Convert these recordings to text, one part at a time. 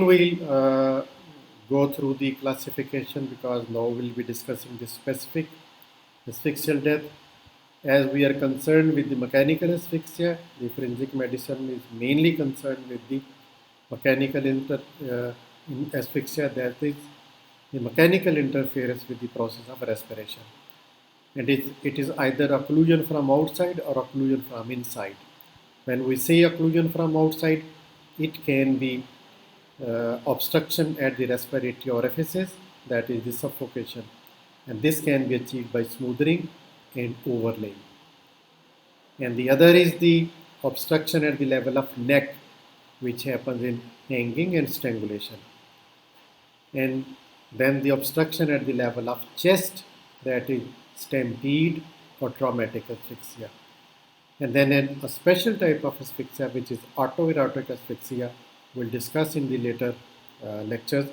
We'll go through the classification because now we'll be discussing the specific asphyxial death. As we are concerned with the mechanical asphyxia, the forensic medicine is mainly concerned with the mechanical asphyxia, that is the mechanical interference with the process of respiration. And it is either occlusion from outside or occlusion from inside. When we say occlusion from outside, it can be obstruction at the respiratory orifices, that is the suffocation, and this can be achieved by smoothing and overlaying. And the other is the obstruction at the level of neck, which happens in hanging and strangulation. And then the obstruction at the level of chest, that is stampede or traumatic asphyxia. And then a special type of asphyxia, which is autoerotic asphyxia, we'll discuss in the later lectures.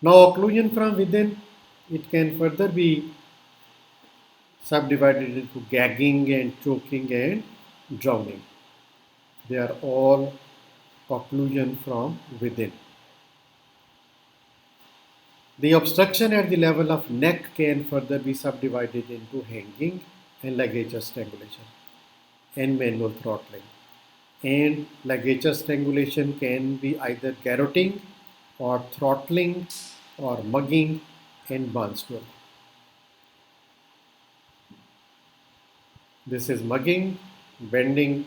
Now, occlusion from within, it can further be subdivided into gagging and choking and drowning. They are all occlusion from within. The obstruction at the level of neck can further be subdivided into hanging and ligature strangulation and manual throttling. And ligature strangulation can be either garroting or throttling or mugging and barnstorm. This is mugging, bending,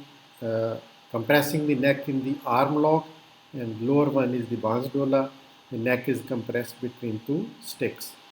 compressing the neck in the arm lock, and lower one is the Barnes-Dola. The neck is compressed between two sticks.